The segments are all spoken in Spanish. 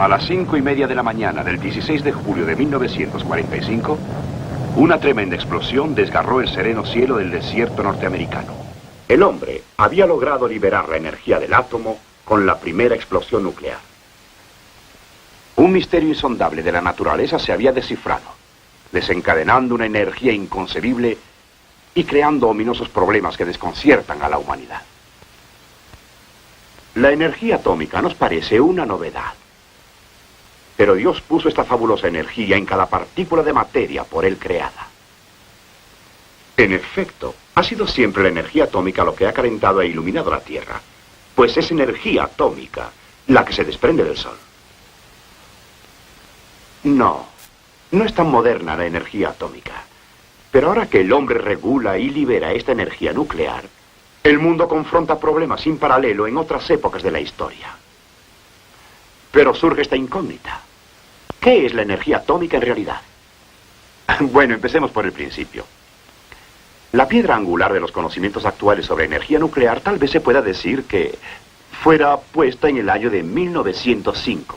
A las 5:30 de la mañana del 16 de julio de 1945, una tremenda explosión desgarró el sereno cielo del desierto norteamericano. El hombre había logrado liberar la energía del átomo con la primera explosión nuclear. Un misterio insondable de la naturaleza se había descifrado, desencadenando una energía inconcebible y creando ominosos problemas que desconciertan a la humanidad. La energía atómica nos parece una novedad, pero Dios puso esta fabulosa energía en cada partícula de materia por Él creada. En efecto, ha sido siempre la energía atómica lo que ha calentado e iluminado la Tierra, pues es energía atómica la que se desprende del Sol. No es tan moderna la energía atómica, pero ahora que el hombre regula y libera esta energía nuclear, el mundo confronta problemas sin paralelo en otras épocas de la historia. Pero surge esta incógnita. ¿Qué es la energía atómica en realidad? Bueno, empecemos por el principio. La piedra angular de los conocimientos actuales sobre energía nuclear tal vez se pueda decir que fuera puesta en el año de 1905,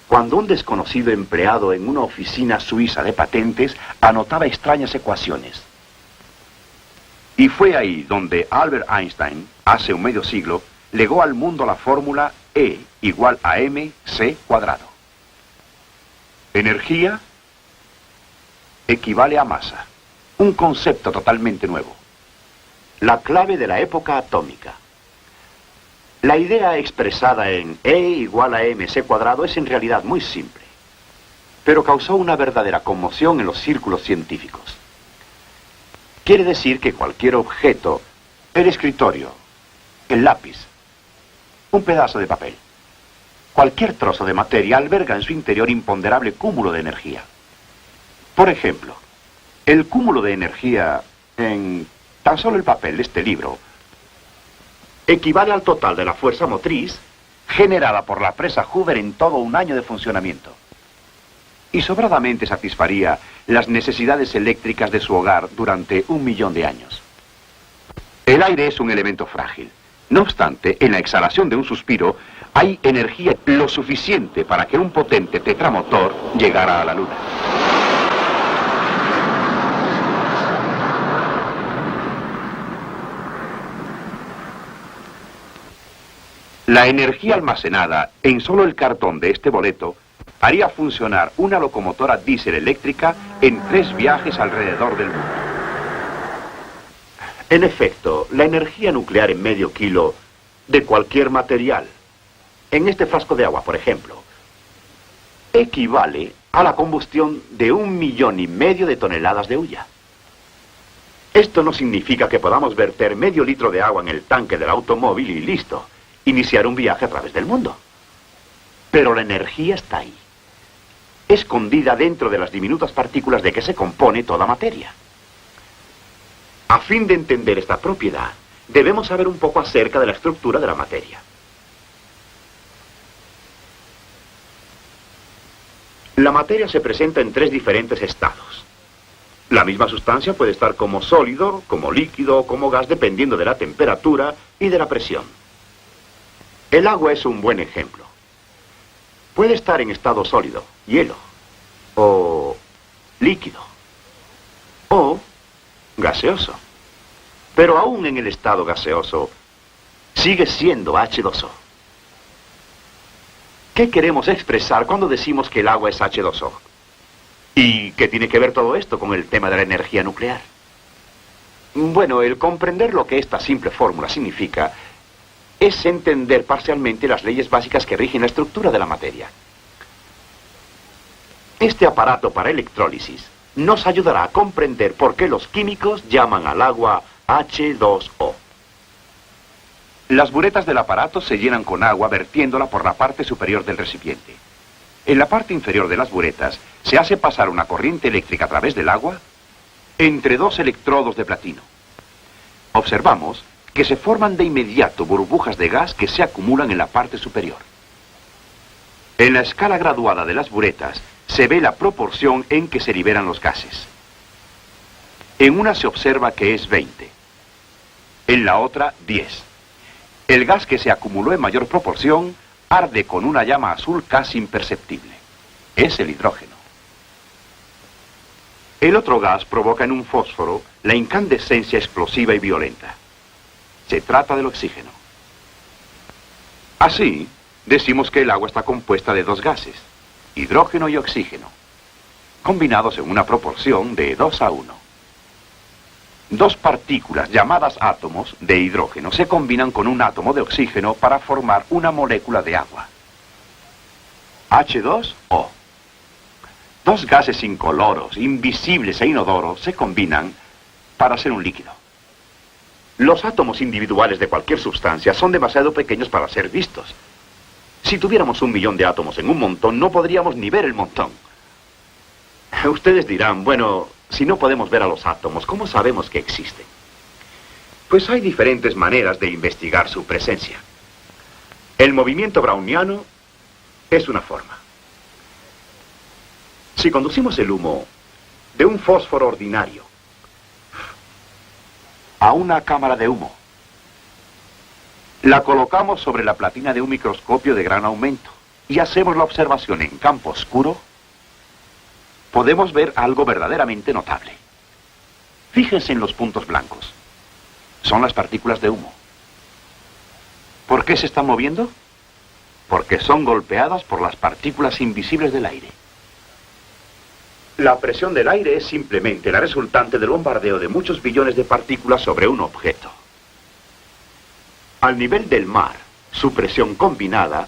cuando un desconocido empleado en una oficina suiza de patentes anotaba extrañas ecuaciones. Y fue ahí donde Albert Einstein, hace un medio siglo, legó al mundo la fórmula E igual a mc cuadrado. Energía equivale a masa, un concepto totalmente nuevo. La clave de la época atómica. La idea expresada en E igual a mc cuadrado es en realidad muy simple, pero causó una verdadera conmoción en los círculos científicos. Quiere decir que cualquier objeto, el escritorio, el lápiz, un pedazo de papel, cualquier trozo de materia alberga en su interior imponderable cúmulo de energía. Por ejemplo, el cúmulo de energía en tan solo el papel de este libro equivale al total de la fuerza motriz generada por la presa Hoover en todo un año de funcionamiento. Y sobradamente satisfaría las necesidades eléctricas de su hogar durante 1 millón de años. El aire es un elemento frágil. No obstante, en la exhalación de un suspiro hay energía lo suficiente para que un potente tetramotor llegara a la Luna. La energía almacenada en solo el cartón de este boleto haría funcionar una locomotora diésel eléctrica en 3 viajes alrededor del mundo. En efecto, la energía nuclear en medio kilo de cualquier material, en este frasco de agua, por ejemplo, equivale a la combustión de 1,5 millones de toneladas de hulla. Esto no significa que podamos verter medio litro de agua en el tanque del automóvil y listo, iniciar un viaje a través del mundo. Pero la energía está ahí, escondida dentro de las diminutas partículas de que se compone toda materia. A fin de entender esta propiedad, debemos saber un poco acerca de la estructura de la materia. La materia se presenta en 3 diferentes estados. La misma sustancia puede estar como sólido, como líquido o como gas dependiendo de la temperatura y de la presión. El agua es un buen ejemplo. Puede estar en estado sólido, hielo, o líquido, o gaseoso. Pero aún en el estado gaseoso, sigue siendo H2O. ¿Qué queremos expresar cuando decimos que el agua es H2O? ¿Y qué tiene que ver todo esto con el tema de la energía nuclear? Bueno, el comprender lo que esta simple fórmula significa es entender parcialmente las leyes básicas que rigen la estructura de la materia. Este aparato para electrólisis nos ayudará a comprender por qué los químicos llaman al agua H2O. Las buretas del aparato se llenan con agua vertiéndola por la parte superior del recipiente. En la parte inferior de las buretas se hace pasar una corriente eléctrica a través del agua entre 2 electrodos de platino. Observamos que se forman de inmediato burbujas de gas que se acumulan en la parte superior. En la escala graduada de las buretas se ve la proporción en que se liberan los gases. En una se observa que es 20, en la otra 10. El gas que se acumuló en mayor proporción arde con una llama azul casi imperceptible. Es el hidrógeno. El otro gas provoca en un fósforo la incandescencia explosiva y violenta. Se trata del oxígeno. Así, decimos que el agua está compuesta de dos gases, hidrógeno y oxígeno, combinados en una proporción de 2:1. Dos partículas llamadas átomos de hidrógeno se combinan con un átomo de oxígeno para formar una molécula de agua. H2O. Dos gases incoloros, invisibles e inodoros se combinan para hacer un líquido. Los átomos individuales de cualquier sustancia son demasiado pequeños para ser vistos. Si tuviéramos 1.000.000 de átomos en un montón, no podríamos ni ver el montón. Ustedes dirán, bueno, si no podemos ver a los átomos, ¿cómo sabemos que existen? Pues hay diferentes maneras de investigar su presencia. El movimiento browniano es una forma. Si conducimos el humo de un fósforo ordinario a una cámara de humo, la colocamos sobre la platina de un microscopio de gran aumento y hacemos la observación en campo oscuro, podemos ver algo verdaderamente notable. Fíjense en los puntos blancos. Son las partículas de humo. ¿Por qué se están moviendo? Porque son golpeadas por las partículas invisibles del aire. La presión del aire es simplemente la resultante del bombardeo de muchos billones de partículas sobre un objeto. Al nivel del mar, su presión combinada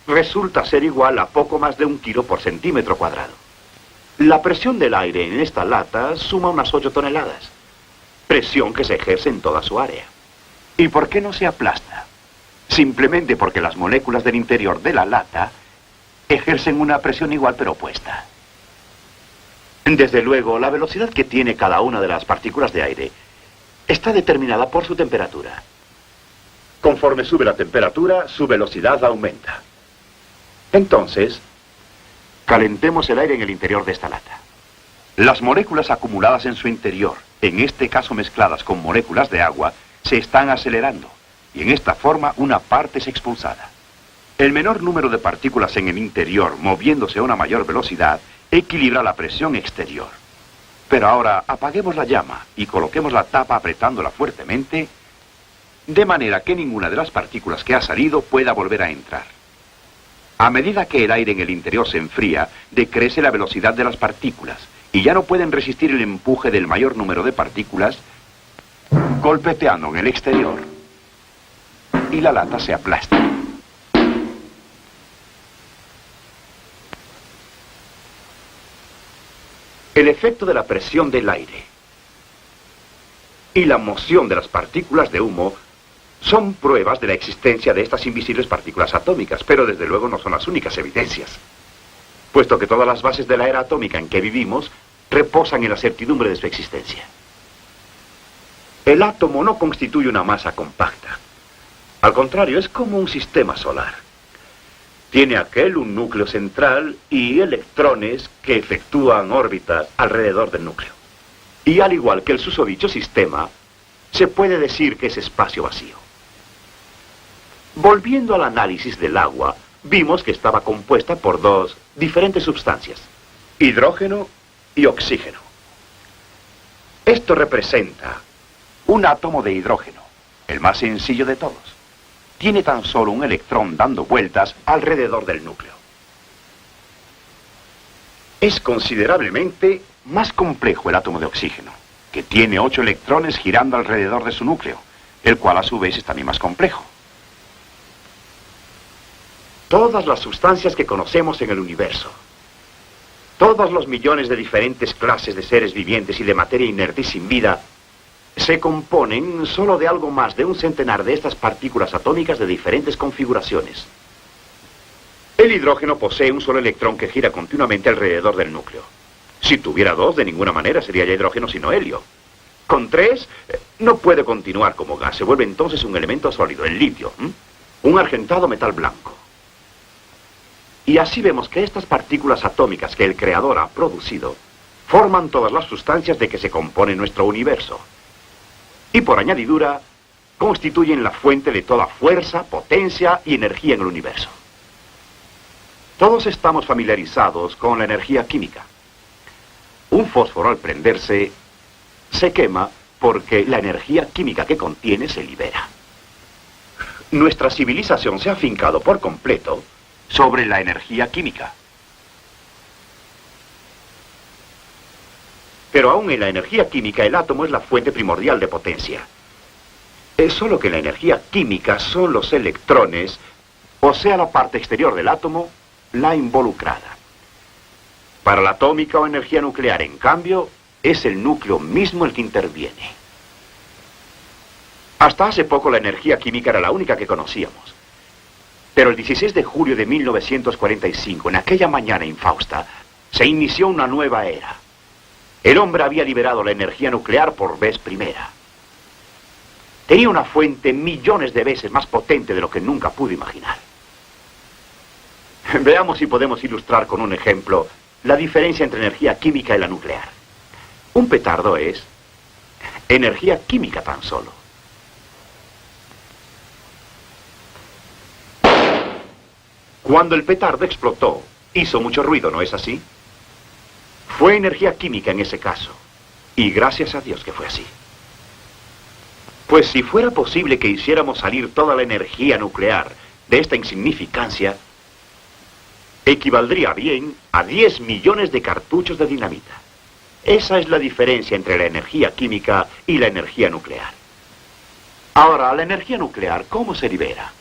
resulta ser igual a poco más de 1 kilo por centímetro cuadrado. La presión del aire en esta lata suma unas 8 toneladas, presión que se ejerce en toda su área. ¿Y por qué no se aplasta? Simplemente porque las moléculas del interior de la lata ejercen una presión igual pero opuesta. Desde luego, la velocidad que tiene cada una de las partículas de aire está determinada por su temperatura. Conforme sube la temperatura, su velocidad aumenta. Entonces, calentemos el aire en el interior de esta lata. Las moléculas acumuladas en su interior, en este caso mezcladas con moléculas de agua, se están acelerando, y en esta forma una parte es expulsada. El menor número de partículas en el interior moviéndose a una mayor velocidad equilibra la presión exterior. Pero ahora apaguemos la llama y coloquemos la tapa apretándola fuertemente, de manera que ninguna de las partículas que ha salido pueda volver a entrar. A medida que el aire en el interior se enfría, decrece la velocidad de las partículas y ya no pueden resistir el empuje del mayor número de partículas, golpeteando en el exterior, y la lata se aplasta. El efecto de la presión del aire y la moción de las partículas de humo son pruebas de la existencia de estas invisibles partículas atómicas, pero desde luego no son las únicas evidencias, puesto que todas las bases de la era atómica en que vivimos reposan en la certidumbre de su existencia. El átomo no constituye una masa compacta. Al contrario, es como un sistema solar. Tiene aquel un núcleo central y electrones que efectúan órbitas alrededor del núcleo. Y al igual que el susodicho sistema, se puede decir que es espacio vacío. Volviendo al análisis del agua, vimos que estaba compuesta por dos diferentes sustancias, hidrógeno y oxígeno. Esto representa un átomo de hidrógeno, el más sencillo de todos. Tiene tan solo un electrón dando vueltas alrededor del núcleo. Es considerablemente más complejo el átomo de oxígeno, que tiene 8 electrones girando alrededor de su núcleo, el cual a su vez es también más complejo. Todas las sustancias que conocemos en el universo, todos los millones de diferentes clases de seres vivientes y de materia inerte y sin vida, se componen solo de algo más de 1 centenar de estas partículas atómicas de diferentes configuraciones. El hidrógeno posee un solo electrón que gira continuamente alrededor del núcleo. Si tuviera 2, de ninguna manera sería ya hidrógeno sino helio. Con 3, no puede continuar como gas, se vuelve entonces un elemento sólido, el litio, un argentado metal blanco. Y así vemos que estas partículas atómicas que el Creador ha producido forman todas las sustancias de que se compone nuestro universo. Y por añadidura, constituyen la fuente de toda fuerza, potencia y energía en el universo. Todos estamos familiarizados con la energía química. Un fósforo al prenderse se quema porque la energía química que contiene se libera. Nuestra civilización se ha afincado por completo sobre la energía química. Pero aún en la energía química el átomo es la fuente primordial de potencia. Es solo que la energía química son los electrones, o sea, la parte exterior del átomo, la involucrada. Para la atómica o energía nuclear, en cambio, es el núcleo mismo el que interviene. Hasta hace poco la energía química era la única que conocíamos. Pero el 16 de julio de 1945, en aquella mañana infausta, se inició una nueva era. El hombre había liberado la energía nuclear por vez primera. Tenía una fuente millones de veces más potente de lo que nunca pude imaginar. Veamos si podemos ilustrar con un ejemplo la diferencia entre energía química y la nuclear. Un petardo es energía química tan solo. Cuando el petardo explotó, hizo mucho ruido, ¿no es así? Fue energía química en ese caso. Y gracias a Dios que fue así. Pues si fuera posible que hiciéramos salir toda la energía nuclear de esta insignificancia, equivaldría bien a 10 millones de cartuchos de dinamita. Esa es la diferencia entre la energía química y la energía nuclear. Ahora, la energía nuclear, ¿cómo se libera?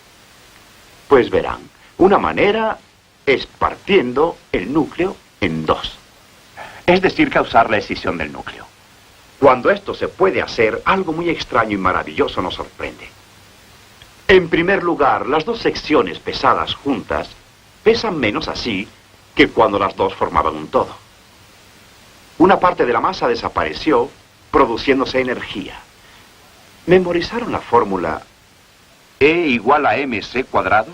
Pues verán, una manera es partiendo el núcleo en dos. Es decir, causar la escisión del núcleo. Cuando esto se puede hacer, algo muy extraño y maravilloso nos sorprende. En primer lugar, las dos secciones pesadas juntas pesan menos así que cuando las dos formaban un todo. Una parte de la masa desapareció, produciéndose energía. ¿Memorizaron la fórmula E igual a mc cuadrado?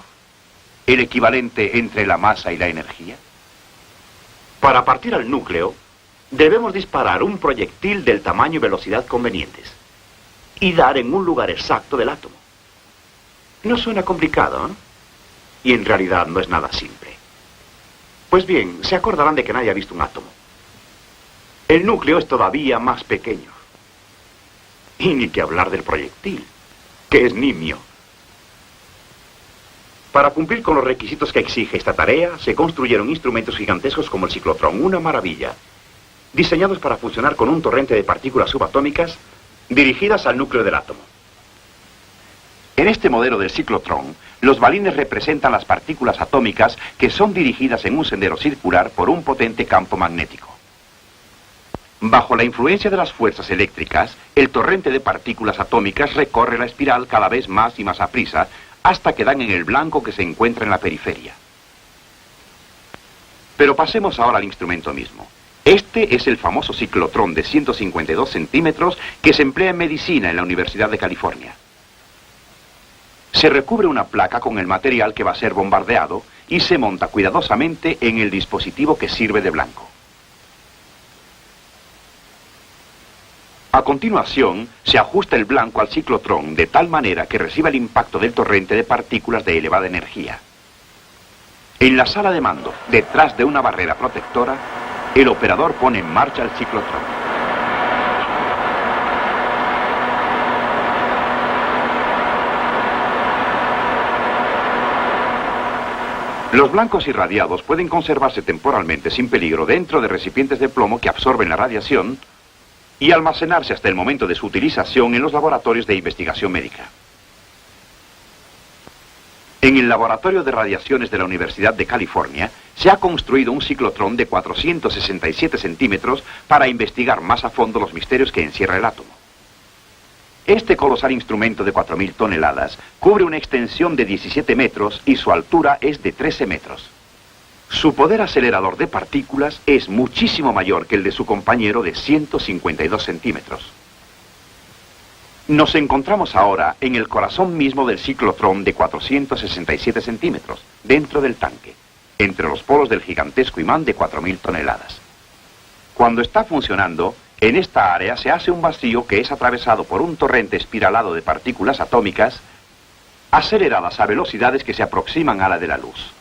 ¿El equivalente entre la masa y la energía? Para partir al núcleo, debemos disparar un proyectil del tamaño y velocidad convenientes y dar en un lugar exacto del átomo. No suena complicado, ¿eh? Y en realidad no es nada simple. Pues bien, se acordarán de que nadie ha visto un átomo. El núcleo es todavía más pequeño. Y ni que hablar del proyectil, que es nimio. Para cumplir con los requisitos que exige esta tarea, se construyeron instrumentos gigantescos como el ciclotrón, una maravilla, diseñados para funcionar con un torrente de partículas subatómicas dirigidas al núcleo del átomo. En este modelo del ciclotrón, los balines representan las partículas atómicas que son dirigidas en un sendero circular por un potente campo magnético. Bajo la influencia de las fuerzas eléctricas, el torrente de partículas atómicas recorre la espiral cada vez más y más aprisa, hasta que dan en el blanco que se encuentra en la periferia. Pero pasemos ahora al instrumento mismo. Este es el famoso ciclotrón de 152 centímetros que se emplea en medicina en la Universidad de California. Se recubre una placa con el material que va a ser bombardeado y se monta cuidadosamente en el dispositivo que sirve de blanco. A continuación, se ajusta el blanco al ciclotrón de tal manera que reciba el impacto del torrente de partículas de elevada energía. En la sala de mando, detrás de una barrera protectora, el operador pone en marcha el ciclotrón. Los blancos irradiados pueden conservarse temporalmente sin peligro dentro de recipientes de plomo que absorben la radiación y almacenarse hasta el momento de su utilización en los laboratorios de investigación médica. En el Laboratorio de Radiaciones de la Universidad de California se ha construido un ciclotrón de 467 centímetros para investigar más a fondo los misterios que encierra el átomo. Este colosal instrumento de 4.000 toneladas cubre una extensión de 17 metros y su altura es de 13 metros. Su poder acelerador de partículas es muchísimo mayor que el de su compañero de 152 centímetros. Nos encontramos ahora en el corazón mismo del ciclotrón de 467 centímetros, dentro del tanque, entre los polos del gigantesco imán de 4.000 toneladas. Cuando está funcionando, En esta área se hace un vacío que es atravesado por un torrente espiralado de partículas atómicas aceleradas a velocidades que se aproximan a la de la luz.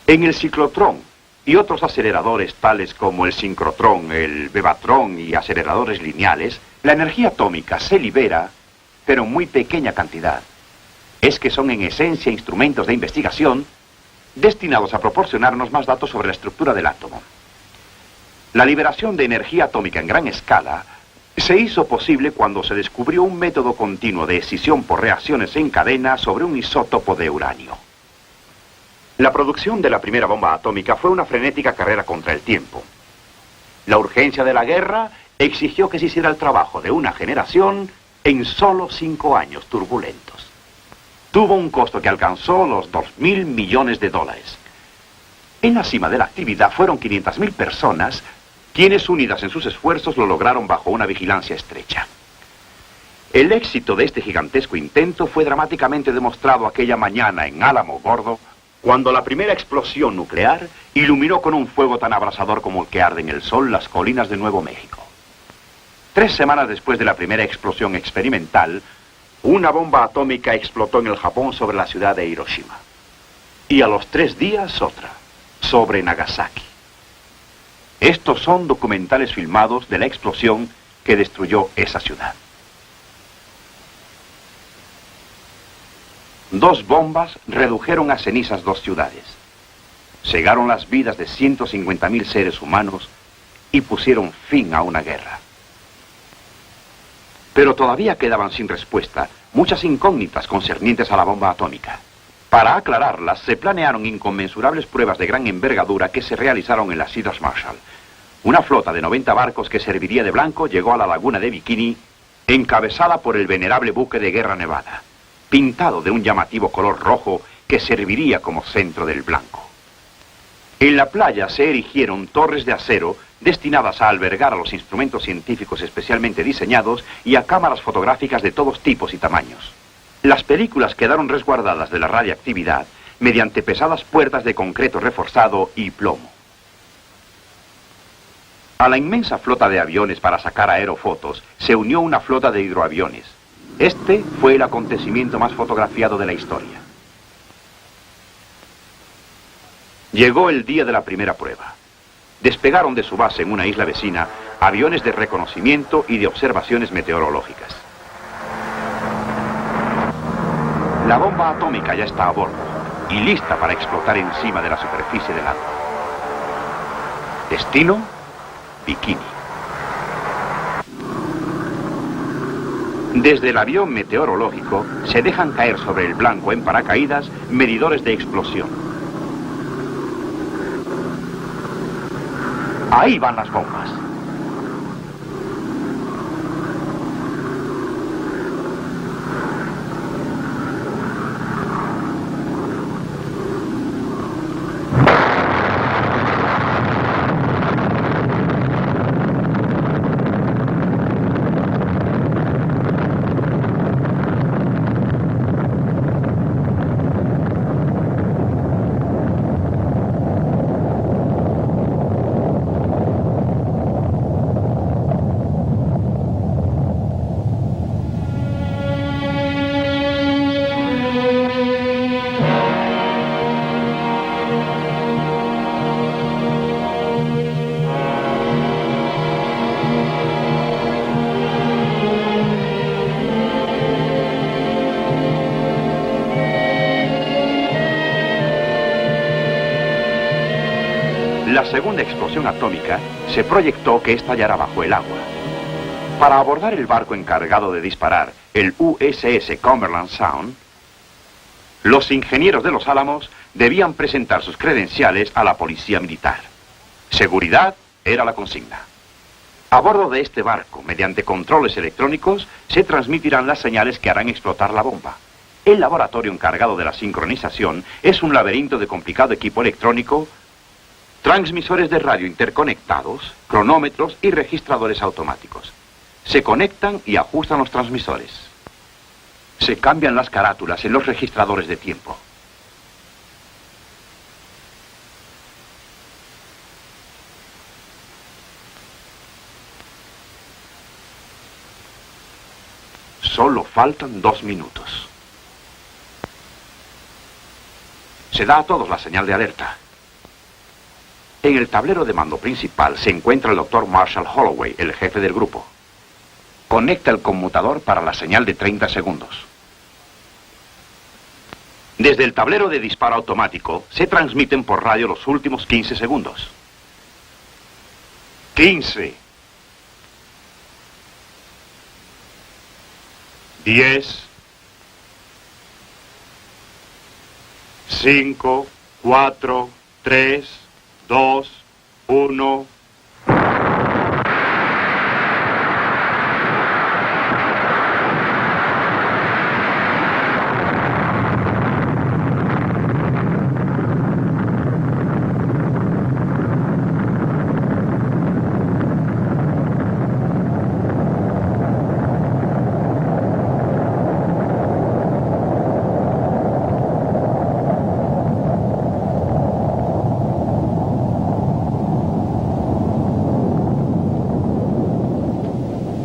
En el ciclotrón y otros aceleradores tales como el sincrotrón, el bebatrón y aceleradores lineales, la energía atómica se libera, pero en muy pequeña cantidad. Es que son en esencia instrumentos de investigación destinados a proporcionarnos más datos sobre la estructura del átomo. La liberación de energía atómica en gran escala se hizo posible cuando se descubrió un método continuo de escisión por reacciones en cadena sobre un isótopo de uranio. La producción de la primera bomba atómica fue una frenética carrera contra el tiempo. La urgencia de la guerra exigió que se hiciera el trabajo de una generación en solo 5 años turbulentos. Tuvo un costo que alcanzó los $2.000 millones. En la cima de la actividad fueron 500.000 personas quienes, unidas en sus esfuerzos, lo lograron bajo una vigilancia estrecha. El éxito de este gigantesco intento fue dramáticamente demostrado aquella mañana en Alamogordo, cuando la primera explosión nuclear iluminó con un fuego tan abrasador como el que arde en el sol las colinas de Nuevo México. 3 semanas después de la primera explosión experimental, una bomba atómica explotó en el Japón sobre la ciudad de Hiroshima. Y a los 3 días otra, sobre Nagasaki. Estos son documentales filmados de la explosión que destruyó esa ciudad. 2 bombas redujeron a cenizas 2 ciudades. Cegaron las vidas de 150.000 seres humanos y pusieron fin a una guerra. Pero todavía quedaban sin respuesta muchas incógnitas concernientes a la bomba atómica. Para aclararlas, se planearon inconmensurables pruebas de gran envergadura que se realizaron en las Islas Marshall. Una flota de 90 barcos que serviría de blanco llegó a la laguna de Bikini, encabezada por el venerable buque de guerra Nevada, pintado de un llamativo color rojo que serviría como centro del blanco. En la playa se erigieron torres de acero destinadas a albergar a los instrumentos científicos especialmente diseñados y a cámaras fotográficas de todos tipos y tamaños. Las películas quedaron resguardadas de la radiactividad mediante pesadas puertas de concreto reforzado y plomo. A la inmensa flota de aviones para sacar aerofotos se unió una flota de hidroaviones. Este fue el acontecimiento más fotografiado de la historia. Llegó el día de la primera prueba. Despegaron de su base en una isla vecina aviones de reconocimiento y de observaciones meteorológicas. La bomba atómica ya está a bordo y lista para explotar encima de la superficie del agua. Destino: Bikini. Desde el avión meteorológico se dejan caer sobre el blanco en paracaídas medidores de explosión. Ahí van las bombas. La segunda explosión atómica se proyectó que estallara bajo el agua. Para abordar el barco encargado de disparar, el USS Cumberland Sound, los ingenieros de Los Álamos debían presentar sus credenciales a la policía militar. Seguridad era la consigna. A bordo de este barco, mediante controles electrónicos, se transmitirán las señales que harán explotar la bomba. El laboratorio encargado de la sincronización es un laberinto de complicado equipo electrónico, transmisores de radio interconectados, cronómetros y registradores automáticos. Se conectan y ajustan los transmisores. Se cambian las carátulas en los registradores de tiempo. Solo faltan 2 minutos. Se da a todos la señal de alerta. En el tablero de mando principal se encuentra el Dr. Marshall Holloway, el jefe del grupo. Conecta el conmutador para la señal de 30 segundos. Desde el tablero de disparo automático se transmiten por radio los últimos 15 segundos. 15. 10. 5, 4, 3, 2, 1...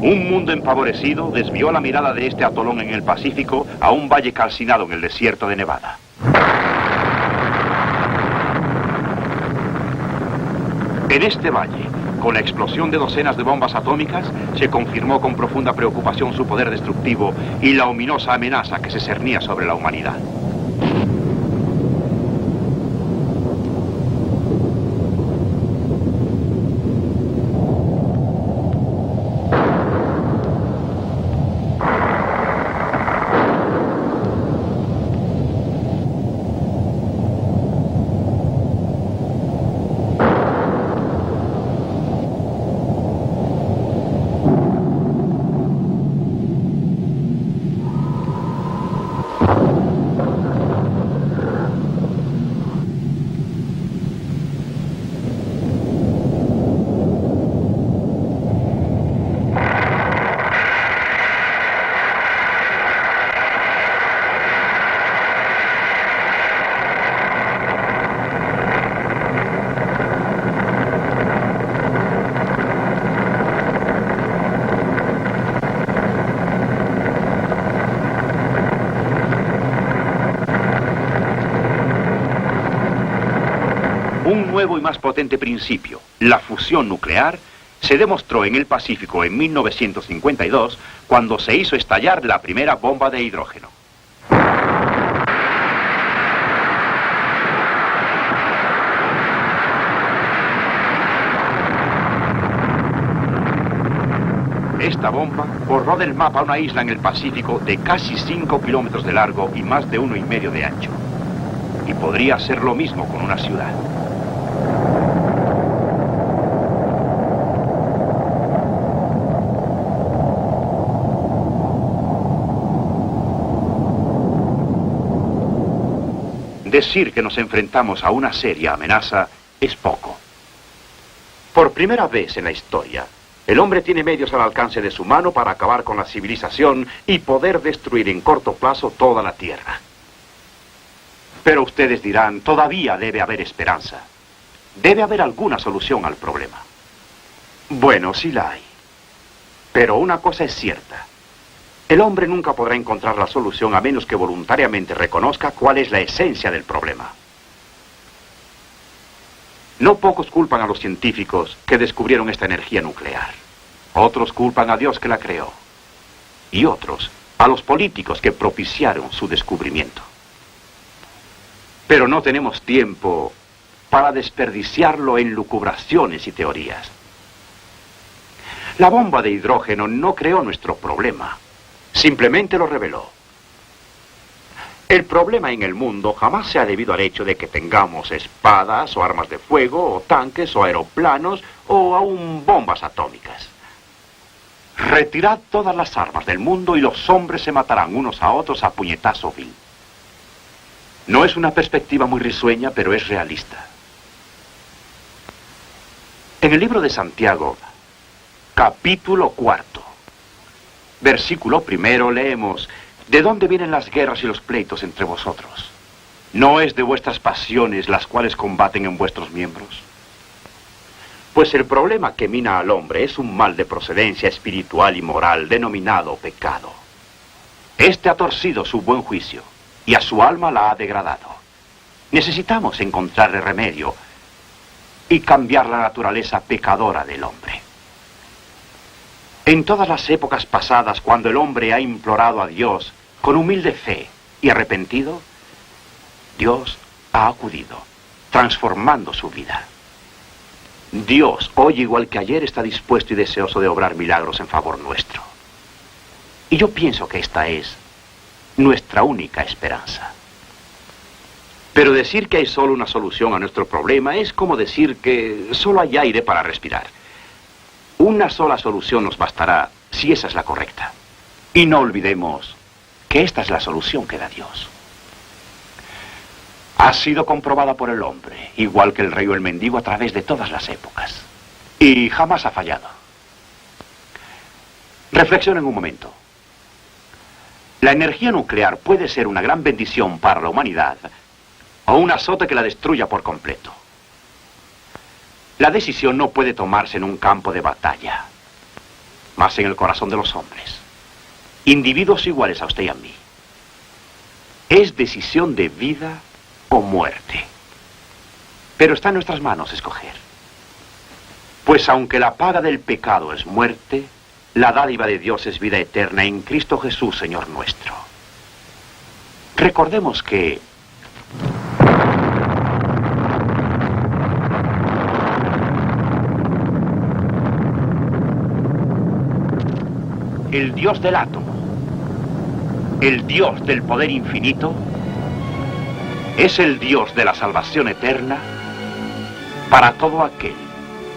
Un mundo empavorecido desvió la mirada de este atolón en el Pacífico a un valle calcinado en el desierto de Nevada. En este valle, con la explosión de docenas de bombas atómicas, se confirmó con profunda preocupación su poder destructivo y la ominosa amenaza que se cernía sobre la humanidad. Un nuevo y más potente principio, la fusión nuclear, se demostró en el Pacífico en 1952 cuando se hizo estallar la primera bomba de hidrógeno. Esta bomba borró del mapa una isla en el Pacífico de casi 5 kilómetros de largo y más de 1,5 de ancho. Y podría ser lo mismo con una ciudad. Decir que nos enfrentamos a una seria amenaza es poco. Por primera vez en la historia, el hombre tiene medios al alcance de su mano para acabar con la civilización y poder destruir en corto plazo toda la Tierra. Pero ustedes dirán, todavía debe haber esperanza. Debe haber alguna solución al problema. Bueno, sí la hay. Pero una cosa es cierta. El hombre nunca podrá encontrar la solución a menos que voluntariamente reconozca cuál es la esencia del problema. No pocos culpan a los científicos que descubrieron esta energía nuclear. Otros culpan a Dios que la creó. Y otros a los políticos que propiciaron su descubrimiento. Pero no tenemos tiempo para desperdiciarlo en lucubraciones y teorías. La bomba de hidrógeno no creó nuestro problema. Simplemente lo reveló. El problema en el mundo jamás se ha debido al hecho de que tengamos espadas o armas de fuego o tanques o aeroplanos o aún bombas atómicas. Retirad todas las armas del mundo y los hombres se matarán unos a otros a puñetazo vil. No es una perspectiva muy risueña, pero es realista. En el libro de Santiago, capítulo 4, versículo 1, leemos: ¿de dónde vienen las guerras y los pleitos entre vosotros? ¿No es de vuestras pasiones las cuales combaten en vuestros miembros? Pues el problema que mina al hombre es un mal de procedencia espiritual y moral denominado pecado. Este ha torcido su buen juicio y a su alma la ha degradado. Necesitamos encontrarle remedio y cambiar la naturaleza pecadora del hombre. En todas las épocas pasadas, cuando el hombre ha implorado a Dios con humilde fe y arrepentido, Dios ha acudido, transformando su vida. Dios, hoy igual que ayer, está dispuesto y deseoso de obrar milagros en favor nuestro. Y yo pienso que esta es nuestra única esperanza. Pero decir que hay solo una solución a nuestro problema es como decir que solo hay aire para respirar. Una sola solución nos bastará si esa es la correcta. Y no olvidemos que esta es la solución que da Dios. Ha sido comprobada por el hombre, igual que el rey o el mendigo, a través de todas las épocas. Y jamás ha fallado. Reflexionen un momento. La energía nuclear puede ser una gran bendición para la humanidad o un azote que la destruya por completo. La decisión no puede tomarse en un campo de batalla, más en el corazón de los hombres, individuos iguales a usted y a mí. Es decisión de vida o muerte. Pero está en nuestras manos escoger. Pues aunque la paga del pecado es muerte, la dádiva de Dios es vida eterna en Cristo Jesús, Señor nuestro. Recordemos que el Dios del átomo, el Dios del poder infinito, es el Dios de la salvación eterna para todo aquel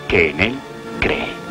que en Él cree.